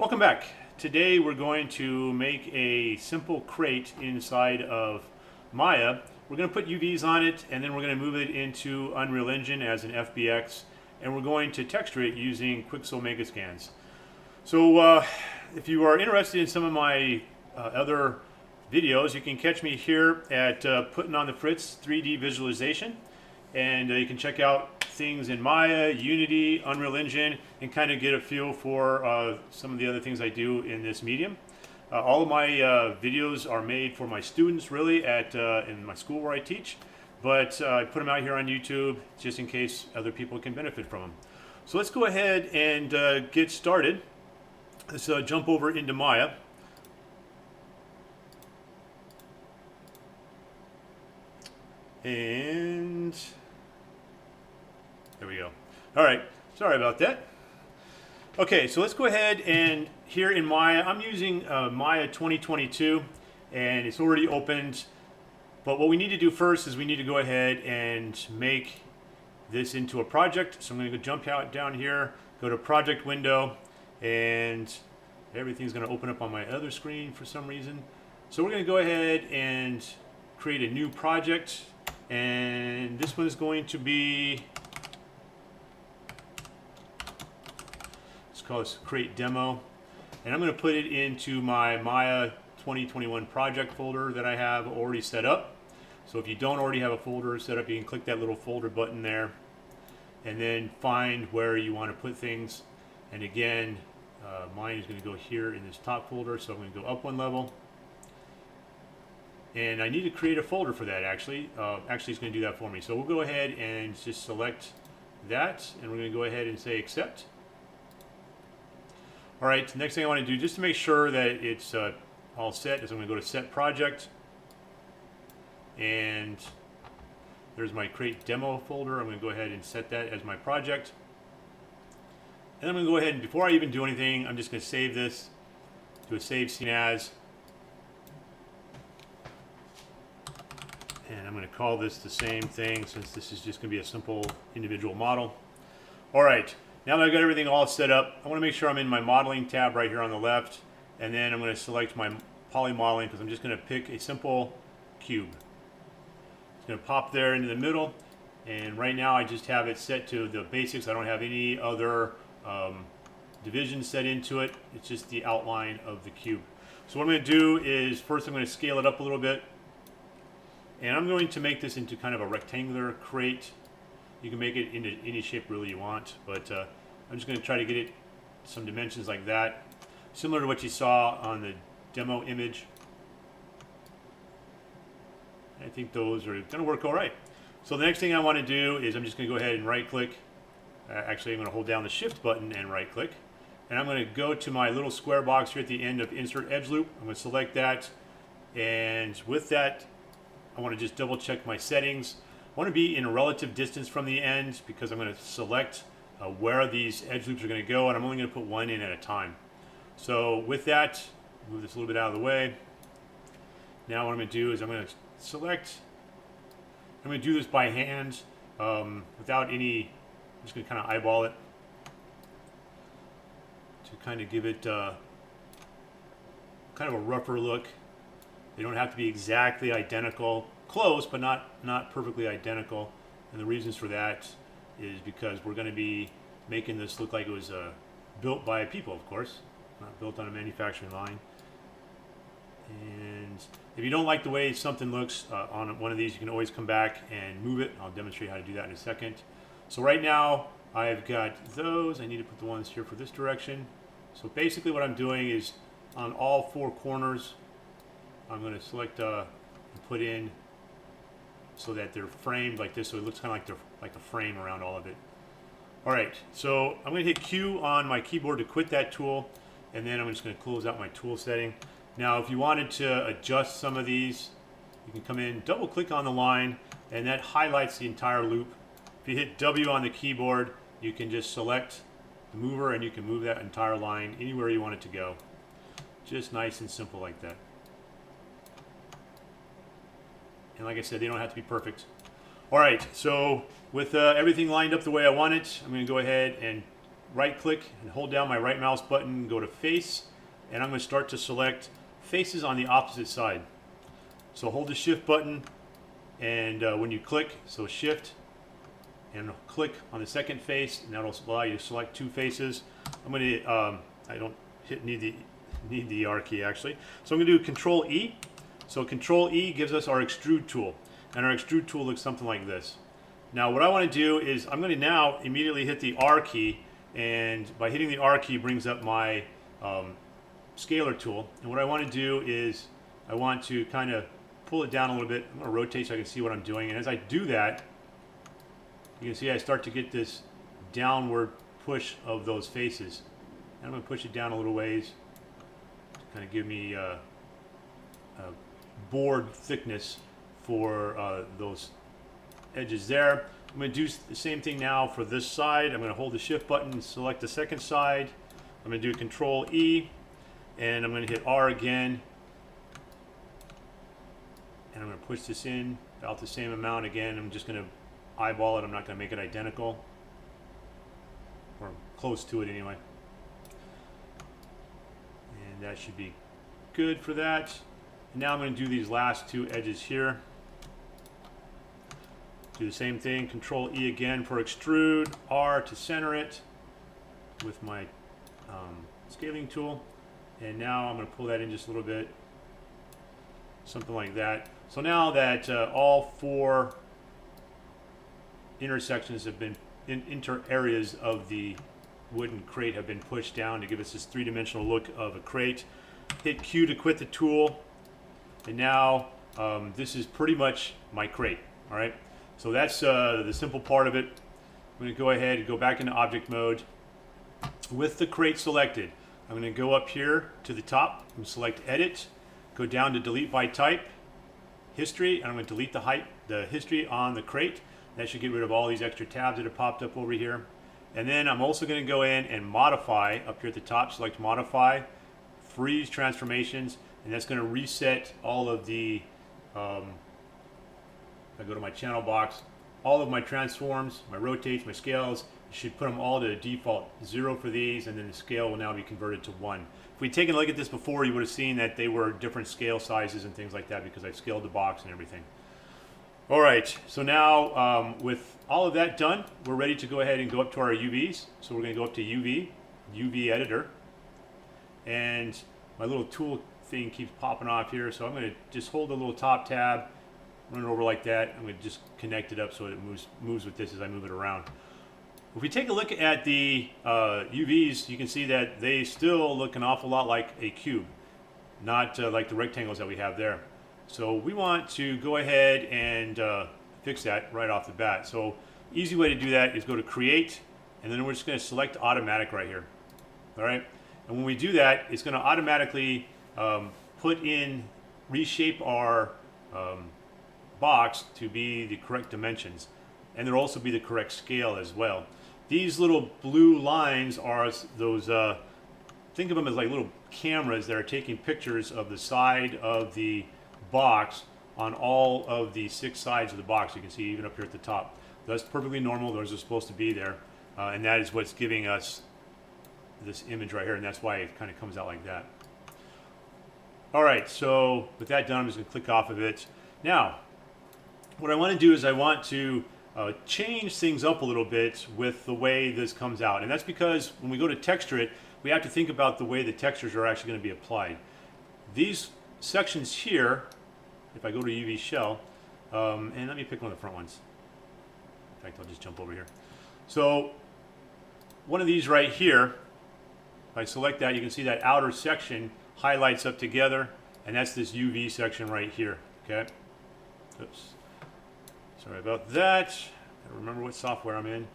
Welcome back. Today we're going to make a simple crate inside of Maya. We're going to put UVs on it and then we're going to move it into Unreal Engine as an FBX, and we're going to texture it using Quixel Megascans. So if you are interested in some of my other videos, you can catch me here at Putting on the Fritz 3D Visualization, and you can check out things in Maya, Unity, Unreal Engine, and kind of get a feel for some of the other things I do in this medium. All of my videos are made for my students, really, at in my school where I teach, but I put them out here on YouTube just in case other people can benefit from them. So let's go ahead and get started. Let's jump over into Maya. And there we go. All right, sorry about that. Okay, so let's go ahead and here in Maya, I'm using Maya 2022, and it's already opened. But what we need to do first is we need to go ahead and make this into a project. So I'm going to go jump out down here, go to project window, and everything's going to open up on my other screen for some reason. So we're going to go ahead and create a new project, and this one is going to be, let's call this create demo, and I'm going to put it into my Maya 2021 project folder that I have already set up. So if you don't already have a folder set up, you can click that little folder button there and then find where you want to put things. And again, mine is going to go here in this top folder, so I'm going to go up one level. And I need to create a folder for that, actually. Actually, it's going to do that for me. So we'll go ahead and just select that, and we're going to go ahead and say accept. All right, the next thing I want to do, just to make sure that it's all set, is I'm going to go to set project. And there's my create demo folder. I'm going to go ahead and set that as my project. And I'm going to go ahead and, before I even do anything, I'm just going to save this, do a save scene as. And I'm going to call this the same thing, since this is just going to be a simple individual model. All right, now that I've got everything all set up, I want to make sure I'm in my modeling tab right here on the left. And then I'm going to select my poly modeling, because I'm just going to pick a simple cube. It's going to pop there into the middle. And right now I just have it set to the basics. I don't have any other divisions set into it. It's just the outline of the cube. So what I'm going to do is, first I'm going to scale it up a little bit. And I'm going to make this into kind of a rectangular crate. You can make it into any shape really you want, but I'm just going to try to get it some dimensions like that, similar to what you saw on the demo image. I think those are going to work all right. So the next thing I want to do is I'm just going to go ahead and right click. Actually, I'm going to hold down the shift button and right click. And I'm going to go to my little square box here at the end of insert edge loop. I'm going to select that. And with that, I want to just double check my settings. I want to be in a relative distance from the end, because I'm going to select where these edge loops are going to go, and I'm only going to put one in at a time. So with that, move this a little bit out of the way. Now what I'm going to do is I'm going to select, I'm going to do this by hand without any, I'm just going to kind of eyeball it to kind of give it kind of a rougher look. They don't have to be exactly identical, close, but not perfectly identical. And the reasons for that is because we're going to be making this look like it was built by people, of course, not built on a manufacturing line. And if you don't like the way something looks on one of these, you can always come back and move it. I'll demonstrate how to do that in a second. So right now, I've got those. I need to put the ones here for this direction. So basically what I'm doing is, on all four corners, I'm going to select and put in so that they're framed like this, so it looks kind of like they're like a frame around all of it. All right, so I'm going to hit Q on my keyboard to quit that tool, and then I'm just going to close out my tool setting. Now, if you wanted to adjust some of these, you can come in, double click on the line, and that highlights the entire loop. If you hit W on the keyboard, you can just select the mover, and you can move that entire line anywhere you want it to go. Just nice and simple like that. And like I said, they don't have to be perfect. All right, so with everything lined up the way I want it, I'm going to go ahead and right click and hold down my right mouse button, go to face, and I'm going to start to select faces on the opposite side. So hold the shift button, and when you click, so shift and click on the second face, and that'll allow you to select two faces. I'm going to I don't need the R key actually, so I'm going to do Control E. So Control E gives us our extrude tool, and our extrude tool looks something like this. Now what I want to do is I'm going to now immediately hit the R key, and by hitting the R key brings up my scaler tool. And what I want to do is I want to kind of pull it down a little bit. I'm going to rotate so I can see what I'm doing, and as I do that, you can see I start to get this downward push of those faces. And I'm going to push it down a little ways to kind of give me a board thickness for those edges there. I'm going to do the same thing now for this side. I'm going to hold the shift button and select the second side. I'm going to do Control E, and I'm going to hit R again. And I'm going to push this in about the same amount again. I'm just going to eyeball it. I'm not going to make it identical, or close to it anyway. And that should be good for that. And now I'm going to do these last two edges here. Do the same thing, Control E again for extrude, R to center it with my scaling tool. And now I'm going to pull that in just a little bit, something like that. So now that all four intersections have been, inter areas of the wooden crate have been pushed down to give us this three-dimensional look of a crate. Hit Q to quit the tool, and now this is pretty much my crate. All right, so that's the simple part of it. I'm going to go ahead and go back into object mode with the crate selected. I'm going to go up here to the top and select Edit, go down to Delete by Type, History, and I'm going to delete the history on the crate. That should get rid of all these extra tabs that have popped up over here. And then I'm also going to go in and modify up here at the top, select Modify, Freeze Transformations, and that's going to reset all of the, if I go to my channel box, all of my transforms, my rotates, my scales. You should put them all to default 0 for these, and then the scale will now be converted to 1. If we'd taken a look at this before, you would have seen that they were different scale sizes and things like that because I've scaled the box and everything. All right, so now with all of that done, we're ready to go ahead and go up to our UVs. So we're going to go up to UV Editor, and my little tool thing keeps popping off here, so I'm going to just hold the little top tab, run it over like that. I'm going to just connect it up so it moves with this as I move it around. If we take a look at the UVs, you can see that they still look an awful lot like a cube, not like the rectangles that we have there. So we want to go ahead and fix that right off the bat. So easy way to do that is go to Create, and then we're just going to select Automatic right here. All right, and when we do that, it's going to automatically reshape our box to be the correct dimensions, and there'll also be the correct scale as well. These little blue lines are those, think of them as like little cameras that are taking pictures of the side of the box on all of the 6 sides of the box. You can see even up here at the top. That's perfectly normal. Those are supposed to be there, and that is what's giving us this image right here, and that's why it kind of comes out like that. All right, so with that done, I'm just going to click off of it. Now, what I want to do is I want to change things up a little bit with the way this comes out, and that's because when we go to texture it, we have to think about the way the textures are actually going to be applied. These sections here, if I go to UV shell, and let me pick one of the front ones. In fact, I'll just jump over here. So one of these right here, if I select that, you can see that outer section highlights up together, and that's this UV section right here. Okay. Oops. Sorry about that. Gotta remember what software I'm in.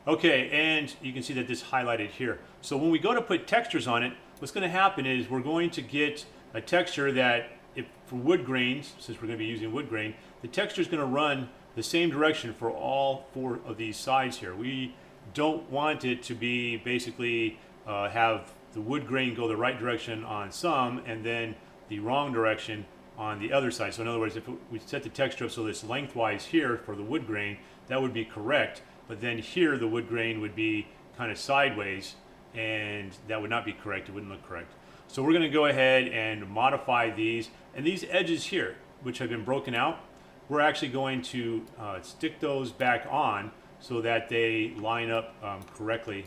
Okay, and you can see that this highlighted here. So when we go to put textures on it, what's going to happen is we're going to get a texture that, if for wood grains, since we're going to be using wood grain, the texture is going to run the same direction for all 4 of these sides here. We don't want it to be basically have the wood grain go the right direction on some and then the wrong direction on the other side. So in other words, if we set the texture up so that it's lengthwise here for the wood grain, that would be correct. But then here the wood grain would be kind of sideways, and that would not be correct. It wouldn't look correct. So we're going to go ahead and modify these, and these edges here, which have been broken out, we're actually going to stick those back on so that they line up correctly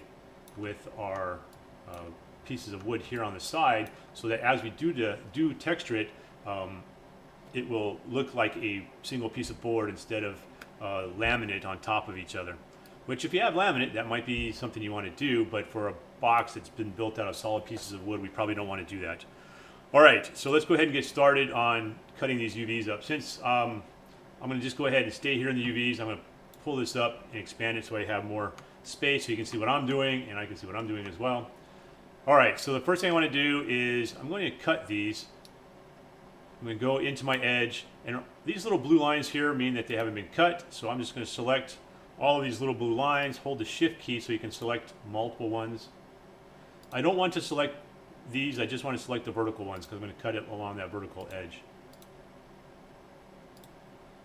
with our pieces of wood here on the side, so that as we do texture it, it will look like a single piece of board instead of laminate on top of each other. Which, if you have laminate, that might be something you want to do, but for a box that's been built out of solid pieces of wood, we probably don't want to do that. All right, so let's go ahead and get started on cutting these UVs up. Since I'm going to just go ahead and stay here in the UVs, I'm going to pull this up and expand it so I have more space so you can see what I'm doing, and I can see what I'm doing as well. All right, so the first thing I want to do is I'm going to cut these. I'm going to go into my edge, and these little blue lines here mean that they haven't been cut, so I'm just going to select all of these little blue lines, hold the shift key so you can select multiple ones. I don't want to select these, I just want to select the vertical ones because I'm going to cut it along that vertical edge.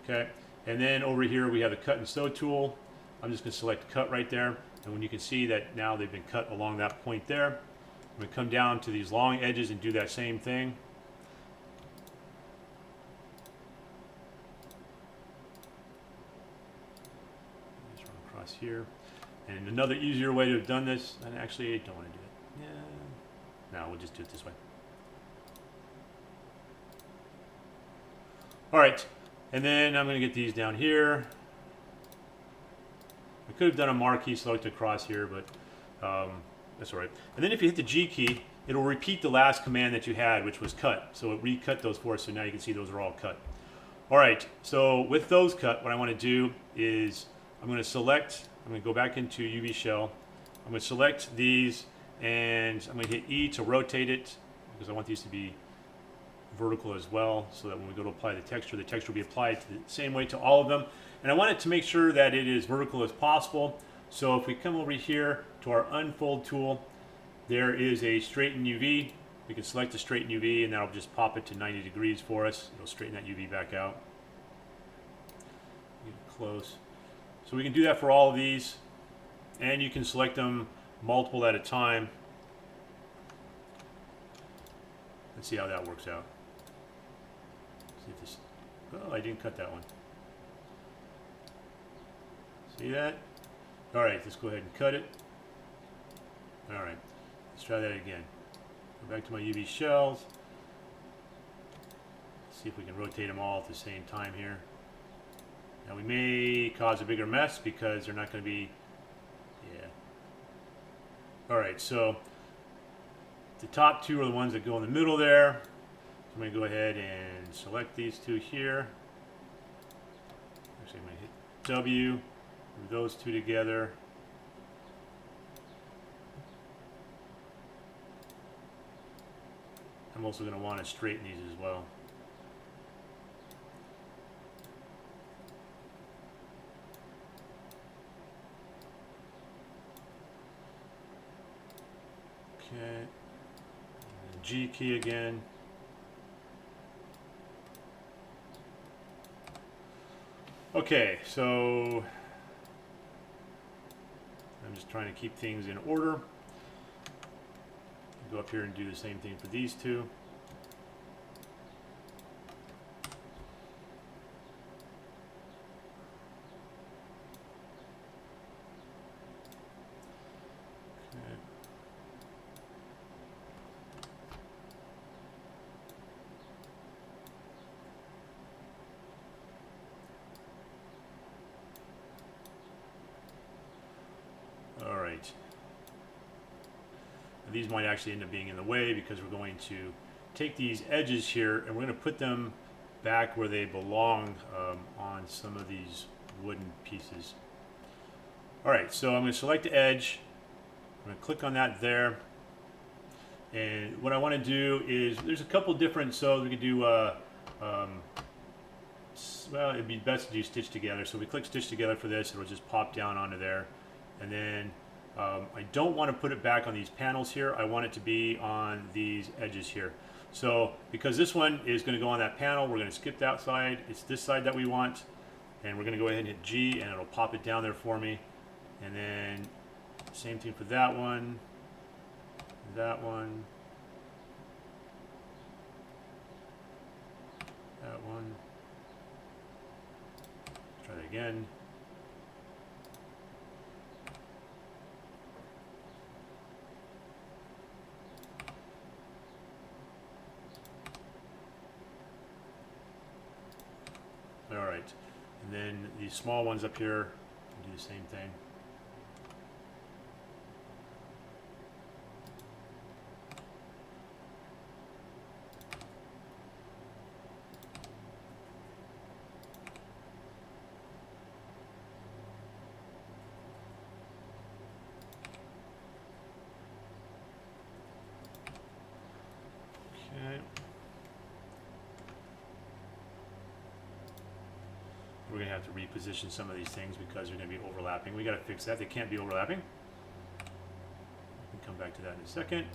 Okay, and then over here we have the cut and sew tool. I'm just going to select cut right there, and when you can see that now they've been cut along that point there, I'm going to come down to these long edges and do that same thing. Here, and another easier way to have done this, and actually I don't want to do it. Yeah, no, we'll just do it this way. All right, and then I'm going to get these down here. I could have done a marquee select across here, but that's all right. And then if you hit the G key, it'll repeat the last command that you had, which was cut. So it recut those for us, so now you can see those are all cut. All right, so with those cut, what I want to do is I'm going to go back into UV shell. I'm going to select these, and I'm going to hit E to rotate it because I want these to be vertical as well, so that when we go to apply the texture will be applied the same way to all of them. And I want it to make sure that it is vertical as possible. So if we come over here to our unfold tool, there is a straighten UV. We can select the straighten UV, and that'll just pop it to 90 degrees for us. It'll straighten that UV back out. Get close. So we can do that for all of these, and you can select them multiple at a time. Let's see how that works out. See if this, oh, I didn't cut that one. See that? All right, let's go ahead and cut it. All right, let's try that again. Go back to my UV shells. See if we can rotate them all at the same time here. Now we may cause a bigger mess because they're not going to be, yeah. All right, so the top two are the ones that go in the middle there. So I'm going to go ahead and select these two here. Actually, I'm going to hit W, move those two together. I'm also going to want to straighten these as well. Okay, G key again. Okay, so I'm just trying to keep things in order. Go up here and do the same thing for these two. Alright. These might actually end up being in the way because we're going to take these edges here and we're going to put them back where they belong on some of these wooden pieces. Alright, so I'm going to select the edge. I'm going to click on that there. And what I want to do is, there's a couple different, so we could do, well, it'd be best to do stitch together. So we click stitch together for this, it'll just pop down onto there. And then I don't want to put it back on these panels here. I want it to be on these edges here. So because this one is going to go on that panel, we're going to skip that side. It's this side that we want. And we're going to go ahead and hit G, and it'll pop it down there for me. And then Same thing for that one. That one. That one. Try that again. All right, and then these small ones up here do the same thing. Okay. We're going to have to reposition some of these things because they're going to be overlapping. We got to fix that. They can't be overlapping. We can come back to that in a second.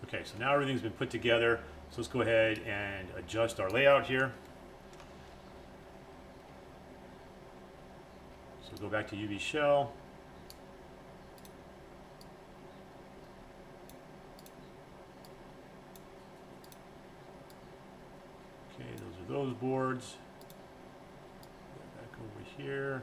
Okay, so now everything's been put together. So let's go ahead and adjust our layout here. So go back to UV shell. Okay, those are those boards. Back over here.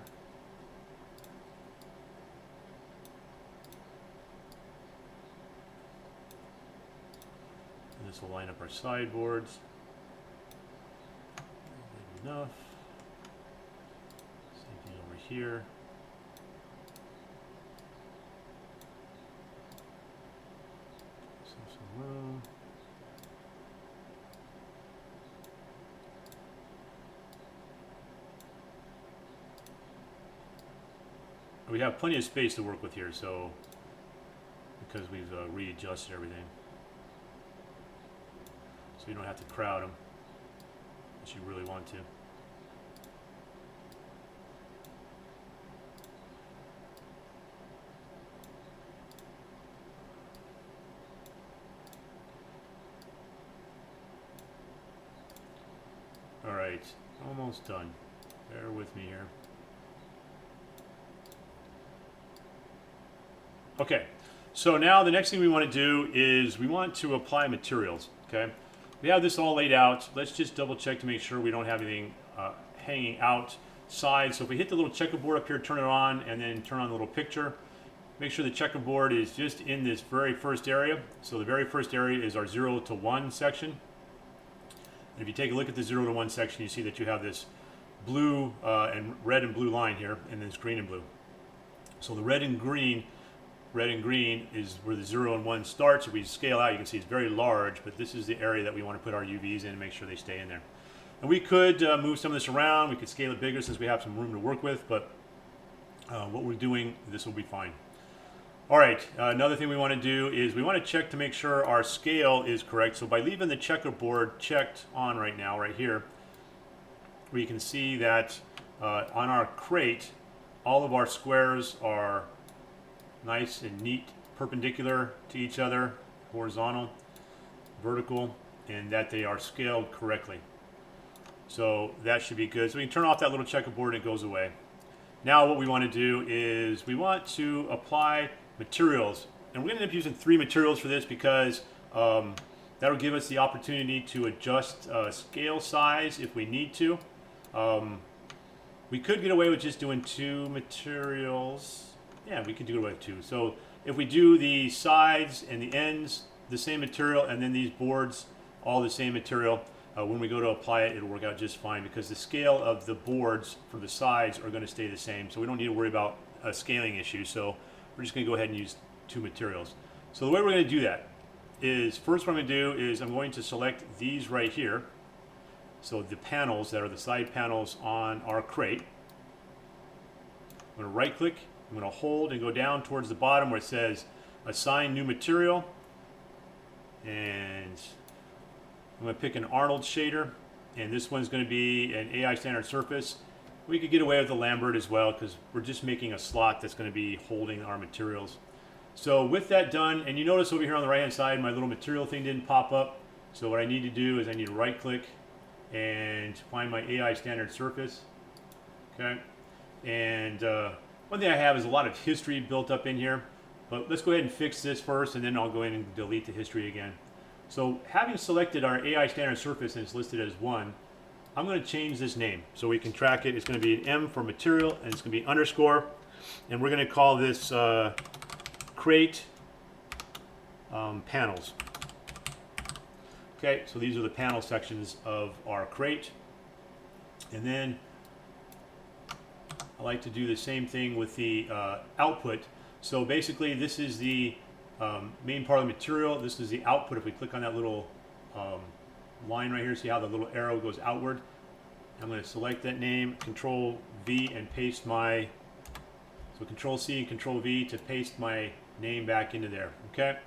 And this will line up our sideboards. Enough. Same thing over here. Some room. We have plenty of space to work with here, so because we've readjusted everything. So you don't have to crowd them unless you really want to. All right, almost done. Bear with me here. Okay, so now the next thing we want to do is we want to apply materials, okay? We have this all laid out. Let's just double check to make sure we don't have anything hanging outside. So if we hit the little checkerboard up here, turn it on, and then turn on the little picture, make sure the checkerboard is just in this very first area. So the very first area is our 0 to 1 section. And if you take a look at the 0 to 1 section, you see that you have this blue and red and blue line here, and then it's green and blue. So the red and green is where the 0 and 1 starts. If we scale out, you can see it's very large, but this is the area that we want to put our UVs in and make sure they stay in there. And we could move some of this around. We could scale it bigger since we have some room to work with, but what we're doing, this will be fine. All right, another thing we want to do is we want to check to make sure our scale is correct. So by leaving the checkerboard checked on right now, right here, we can see that on our crate, all of our squares are nice and neat, perpendicular to each other, horizontal, vertical, and that they are scaled correctly. So that should be good. So we can turn off that little checkerboard and it goes away. Now what we want to do is we want to apply materials. And we're going to end up using 3 materials for this because that'll give us the opportunity to adjust scale size if we need to. We could get away with just doing 2 materials. Yeah, we could do it with 2. So if we do the sides and the ends the same material, and then these boards all the same material, when we go to apply it, it'll work out just fine because the scale of the boards for the sides are going to stay the same. So we don't need to worry about a scaling issue. So we're just going to go ahead and use 2 materials. So the way we're going to do that is, first what I'm going to do is I'm going to select these right here. So the panels that are the side panels on our crate. I'm going to right click. I'm going to hold and go down towards the bottom where it says assign new material, and I'm going to pick an Arnold shader, and this one's going to be an AI standard surface, We could get away with the Lambert as well because we're just making a slot that's going to be holding our materials. So with that done, and you notice over here on the right hand side, my little material thing didn't pop up. So what I need to do is I need to right click and find my AI standard surface. Okay. And one thing I have is a lot of history built up in here, but let's go ahead and fix this first, and then I'll go ahead and delete the history again. So having selected our AI standard surface and it's listed as 1, I'm going to change this name so we can track it. It's going to be an M for material, and it's going to be underscore, and we're going to call this crate panels. Okay, so these are the panel sections of our crate. And then I like to do the same thing with the output. So basically this is the main part of the material. This is the output. If we click on that little line right here, see how the little arrow goes outward? I'm going to select that name, Control V, and paste my, so Control C and Control V to paste my name back into there. Okay.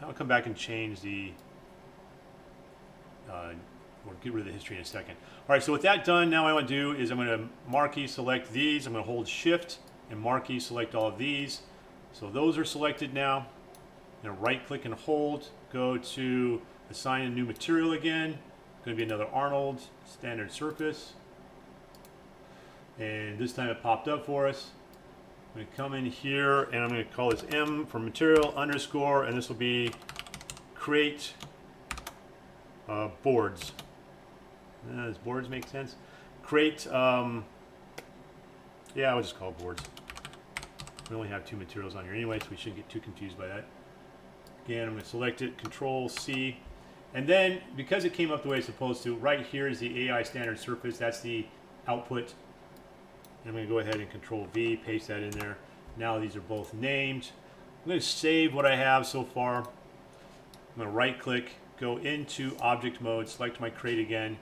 I'll come back and change the, or get rid of the history in a second. All right, so with that done, now what I want to do is I'm going to marquee select these. I'm going to hold Shift and marquee select all of these. So those are selected now. I'm going to right click and hold, go to assign a new material again. It's going to be another Arnold standard surface. And this time it popped up for us. I'm going to come in here and I'm going to call this M for material underscore, and this will be crate boards. Does boards make sense? Crate, yeah, I'll just call it boards. We only have 2 materials on here anyway, so we shouldn't get too confused by that. Again, I'm going to select it, Control C, and then because it came up the way it's supposed to, right here is the AI standard surface. That's the output. I'm going to go ahead and Control V, paste that in there. Now these are both named. I'm going to save what I have so far. I'm going to right click, go into object mode, select my crate again,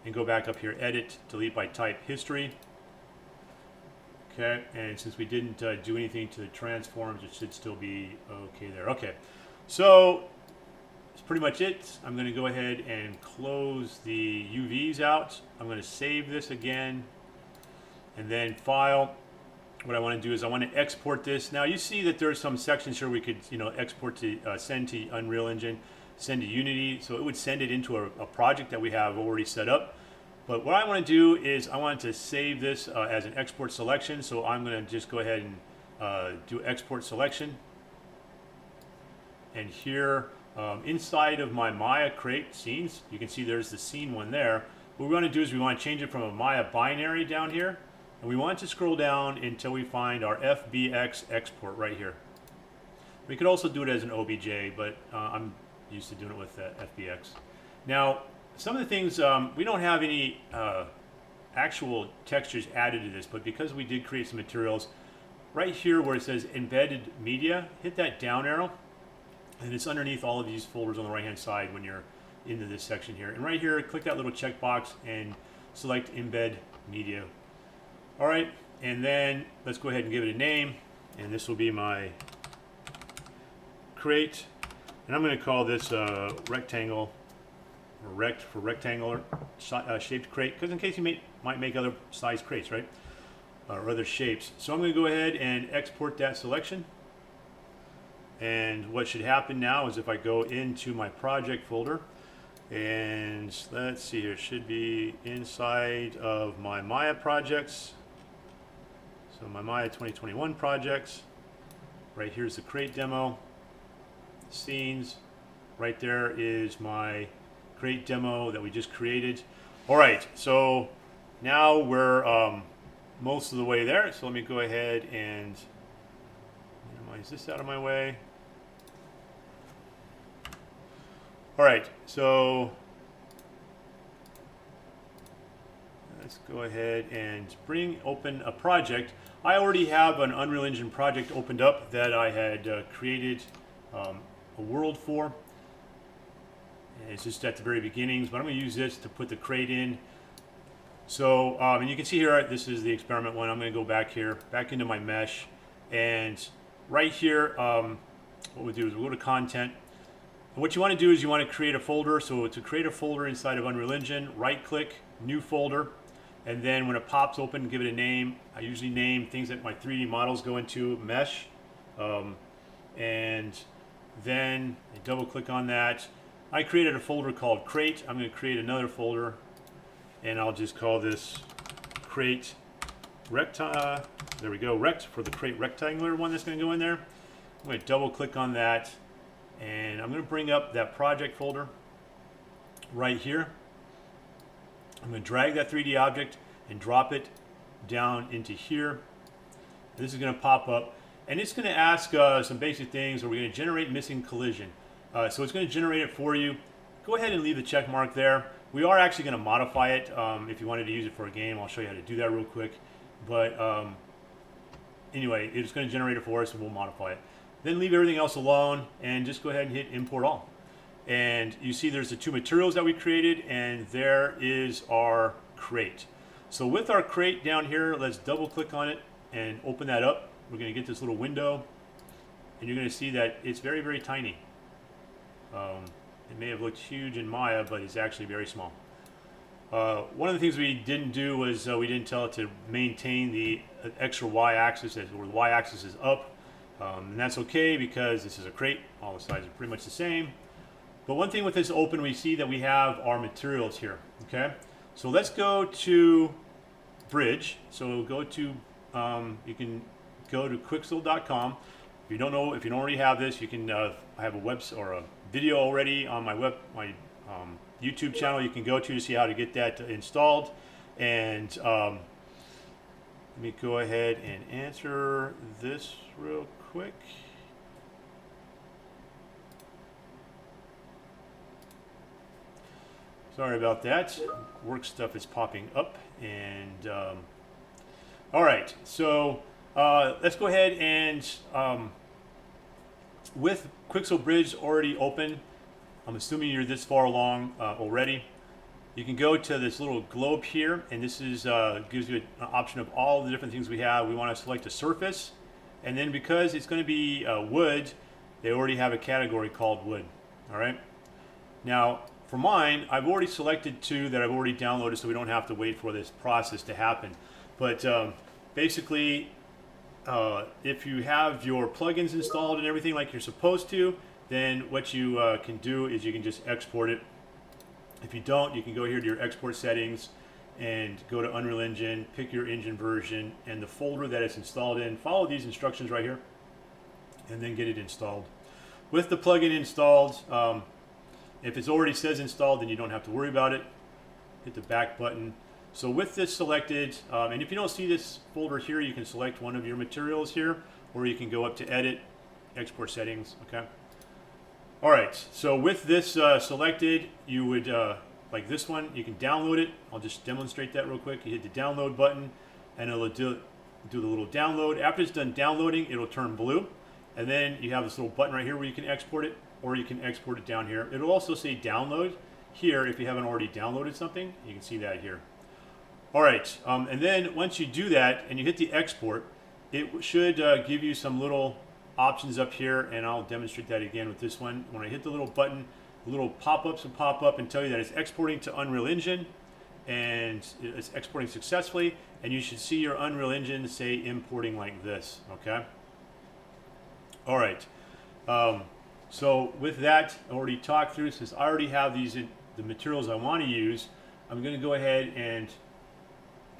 and go back up here, edit, delete by type, history. Okay, and since we didn't do anything to the transforms, it should still be okay there. Okay, so that's pretty much it. I'm going to go ahead and close the UVs out. I'm going to save this again. And then file, what I want to do is I want to export this. Now you see that there's some sections here we could, export to send to Unreal Engine, send to Unity. So it would send it into a project that we have already set up. But what I want to do is I want to save this as an export selection. So I'm going to just go ahead and do export selection. And here inside of my Maya crate scenes, you can see there's the scene one there. What we want to do is we want to change it from a Maya binary down here. And we want to scroll down until we find our FBX export right here. We could also do it as an OBJ, but I'm used to doing it with FBX. Now, some of the things, we don't have any actual textures added to this, but because we did create some materials, right here where it says embedded media, hit that down arrow, and it's underneath all of these folders on the right-hand side when you're into this section here. And right here, click that little checkbox and select embed media. All right, and then let's go ahead and give it a name, and this will be my crate, and I'm going to call this rectangle, or rect for rectangular shaped crate, because in case you might make other size crates, right, or other shapes. So I'm going to go ahead and export that selection, and what should happen now is if I go into my project folder, and let's see here, it should be inside of my Maya projects. So my Maya 2021 projects, right here's the crate demo, scenes, right there is my crate demo that we just created. All right, so now we're most of the way there, so let me go ahead and minimize this out of my way. All right, so let's go ahead and open a project. I already have an Unreal Engine project opened up that I had created a world for. And it's just at the very beginnings, but I'm going to use this to put the crate in. So, and you can see here, this is the experiment one. I'm going to go back here, back into my mesh, and right here, what we'll do is we'll go to content. And what you want to do is you want to create a folder. So to create a folder inside of Unreal Engine, right click, new folder, and then when it pops open, give it a name. I usually name things that my 3D models go into mesh, and then I double click on that. I created a folder called crate. I'm going to create another folder, and I'll just call this crate recta. There we go, rect, for the crate rectangular one that's going to go in there. I'm going to double click on that, and I'm going to bring up that project folder right here. I'm going to drag that 3D object and drop it down into here. This is going to pop up, and it's going to ask some basic things. Are we going to generate missing collision? So it's going to generate it for you. Go ahead and leave the check mark there. We are actually going to modify it if you wanted to use it for a game. I'll show you how to do that real quick. But anyway, it's going to generate it for us, and we'll modify it. Then leave everything else alone, and just go ahead and hit import all. And you see there's the two materials that we created, and there is our crate. So with our crate down here, let's double click on it and open that up. We're going to get this little window, and you're going to see that it's very, very tiny. It may have looked huge in Maya, but it's actually very small. One of the things we didn't do was we didn't tell it to maintain the extra y-axis, where the y-axis is up. And that's okay because this is a crate. All the sides are pretty much the same. But one thing with this open, we see that we have our materials here. Okay, so let's go to Bridge. So go to you can go to Quixel.com. If you don't know, if you don't already have this, you can. I have a website or a video already on my YouTube channel. You can go to see how to get that installed. And let me go ahead and answer this real quick. Sorry about that. Work stuff is popping up. And all right, so let's go ahead and with Quixel Bridge already open, I'm assuming you're this far along already. You can go to this little globe here, and this is gives you an option of all the different things we have. We want to select a surface, and then because it's going to be wood, they already have a category called wood. All right. Now, for mine, I've already selected two that I've already downloaded, so we don't have to wait for this process to happen. But basically, if you have your plugins installed and everything like you're supposed to, then what you can do is you can just export it. If you don't, you can go here to your export settings and go to Unreal Engine, pick your engine version and the folder that it's installed in. Follow these instructions right here, and then get it installed. With the plugin installed, if it already says installed, then you don't have to worry about it. Hit the back button. So with this selected, and if you don't see this folder here, you can select one of your materials here, or you can go up to Edit, Export Settings, okay? All right, so with this selected, you would, like this one, you can download it. I'll just demonstrate that real quick. You hit the download button, and it'll do the little download. After it's done downloading, it'll turn blue. And then you have this little button right here where you can export it, or you can export it down here. It'll also say download here if you haven't already downloaded something. You can see that here. All right, and then once you do that and you hit the export, it should give you some little options up here, and I'll demonstrate that again with this one. When I hit the little button, the little pop-ups will pop up and tell you that it's exporting to Unreal Engine, and it's exporting successfully, and you should see your Unreal Engine say importing like this, okay? All right, so with that, I already talked through, since I already have the materials I want to use, I'm going to go ahead and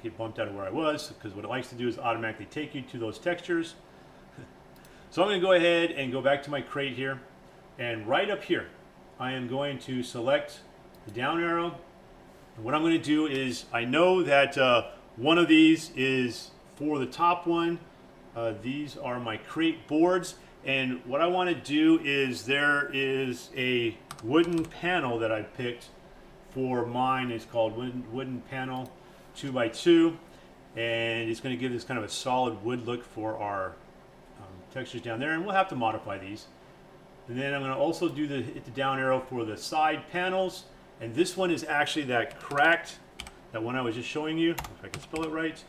get bumped out of where I was, because what it likes to do is automatically take you to those textures. So I'm going to go ahead and go back to my crate here, and right up here I am going to select the down arrow, and what I'm going to do is, I know that one of these is for the top one. These are my crate boards, and what I want to do is, there is a wooden panel that I picked for mine. It's called wooden panel 2x2, and it's going to give this kind of a solid wood look for our textures down there, and we'll have to modify these. And then I'm going to also do hit the down arrow for the side panels, and this one is actually that one I was just showing you, if I can spell it right,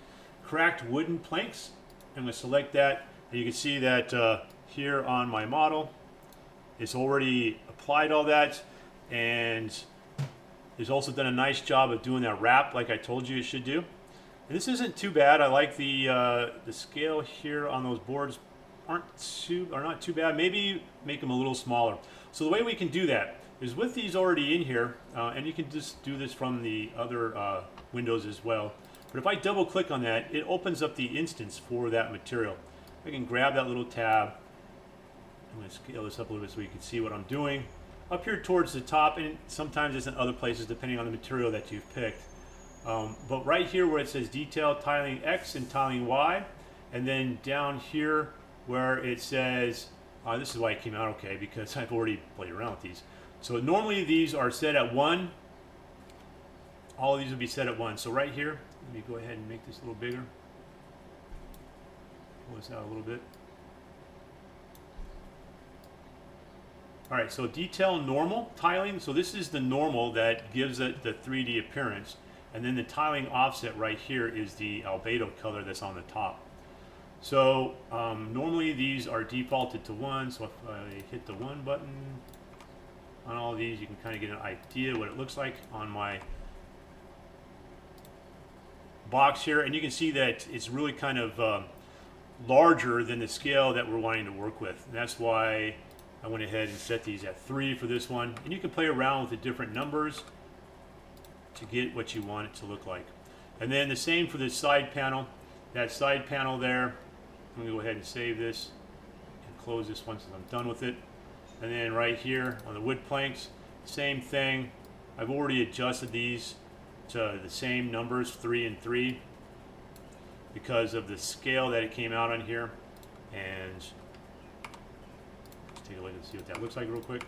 cracked wooden planks. I'm going to select that, and you can see that here on my model, it's already applied all that, and It's also done a nice job of doing that wrap like I told you it should do. And this isn't too bad. I like the scale here on those boards are not too bad. Maybe make them a little smaller. So the way we can do that is with these already in here, and you can just do this from the other windows as well. But if I double click on that, it opens up the instance for that material. I can grab that little tab. I'm going to scale this up a little bit so you can see what I'm doing. Up here towards the top, and sometimes it's in other places depending on the material that you've picked. But right here where it says detail tiling X and tiling Y, and then down here where it says, this is why it came out okay, because I've already played around with these. So normally these are set at 1. All of these will be set at 1. So right here, let me go ahead and make this a little bigger. Pull this out a little bit. All right, so detail normal tiling. So this is the normal that gives it the 3D appearance. And then the tiling offset right here is the albedo color that's on the top. So normally these are defaulted to 1. So if I hit the 1 button on all of these, you can kind of get an idea what it looks like on my box here. And you can see that it's really kind of larger than the scale that we're wanting to work with. And that's why I went ahead and set these at 3 for this one. And you can play around with the different numbers to get what you want it to look like. And then the same for this side panel. That side panel there, I'm going to go ahead and save this and close this once I'm done with it. And then right here on the wood planks, same thing. I've already adjusted these to the same numbers, 3 and 3, because of the scale that it came out on here. And take a look and see what that looks like real quick.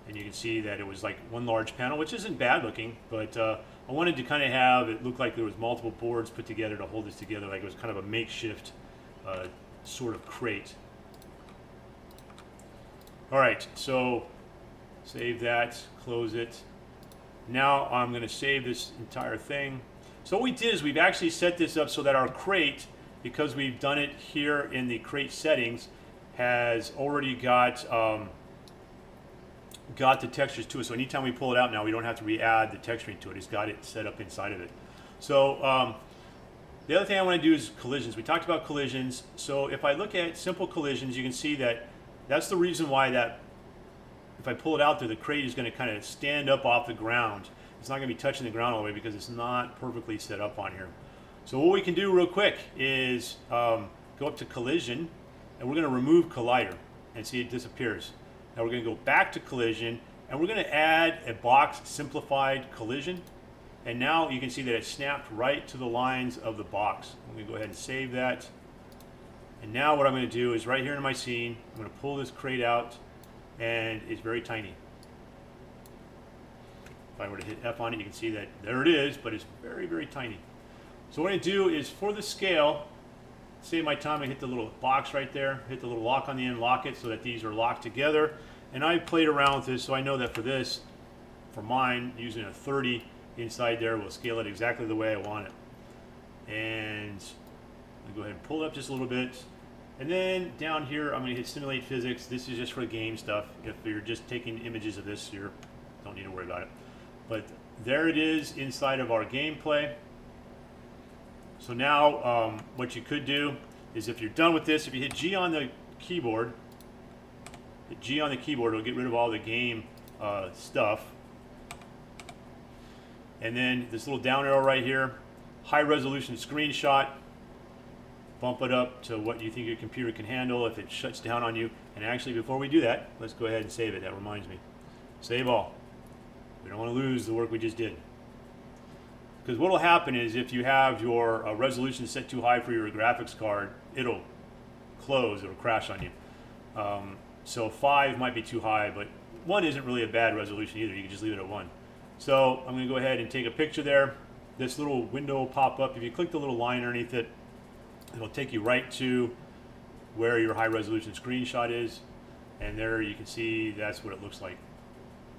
And you can see that it was like one large panel, which isn't bad looking, but I wanted to kind of have it look like there was multiple boards put together to hold this together, like it was kind of a makeshift sort of crate. All right, so save that, close it. Now I'm going to save this entire thing. So what we did is we've actually set this up so that our crate, because we've done it here in the crate settings, has already got the textures to it. So anytime we pull it out now, we don't have to re-add the texturing to it. It's got it set up inside of it. So the other thing I want to do is collisions. We talked about collisions. So if I look at simple collisions, you can see that that's the reason why that if I pull it out there, the crate is going to kind of stand up off the ground. It's not going to be touching the ground all the way because it's not perfectly set up on here. So what we can do real quick is go up to collision, and we're going to remove collider and see it disappears. Now we're going to go back to collision, and we're going to add a box simplified collision. And now you can see that it snapped right to the lines of the box. I'm going to go ahead and save that. And now what I'm going to do is right here in my scene, I'm going to pull this crate out, and it's very tiny. If I were to hit F on it, you can see that there it is, but it's very, very tiny. So what I do is for the scale, save my time, I hit the little box right there, hit the little lock on the end, lock it so that these are locked together. And I played around with this, so I know that for this, for mine, using a 30 inside there will scale it exactly the way I want it. And I'll go ahead and pull it up just a little bit. And then down here, I'm going to hit simulate physics. This is just for game stuff. If you're just taking images of this, you don't need to worry about it. But there it is inside of our gameplay. So now what you could do is if you're done with this, if you hit G on the keyboard, it'll get rid of all the game stuff. And then this little down arrow right here, high resolution screenshot, bump it up to what you think your computer can handle if it shuts down on you. And actually, before we do that, let's go ahead and save it. That reminds me. Save all. We don't want to lose the work we just did. Because what will happen is if you have your resolution set too high for your graphics card, it'll close, it'll crash on you. So 5 might be too high, but 1 isn't really a bad resolution either. You can just leave it at 1. So I'm going to go ahead and take a picture there. This little window will pop up. If you click the little line underneath it, it'll take you right to where your high resolution screenshot is. And there you can see that's what it looks like.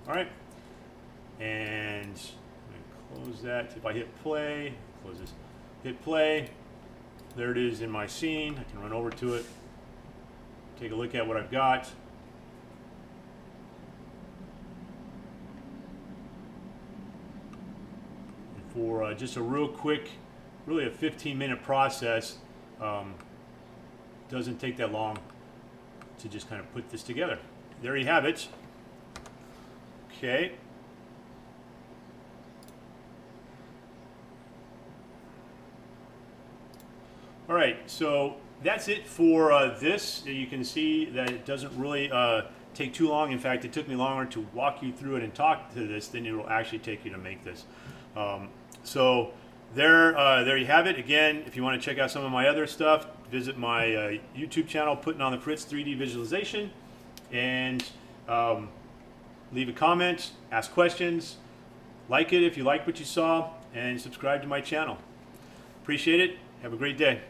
All right. And I'm going to close that. If I hit play, close this, hit play, there it is in my scene. I can run over to it, take a look at what I've got. for just a real quick, really a 15-minute process. Doesn't take that long to just kind of put this together. There you have it. Okay. All right, so that's it for this. You can see that it doesn't really take too long. In fact, it took me longer to walk you through it and talk to this than it will actually take you to make this. So there you have it. Again, if you want to check out some of my other stuff, visit my YouTube channel, Putting on the Fritz 3D Visualization, and leave a comment, ask questions, like it if you like what you saw, and subscribe to my channel. Appreciate it. Have a great day.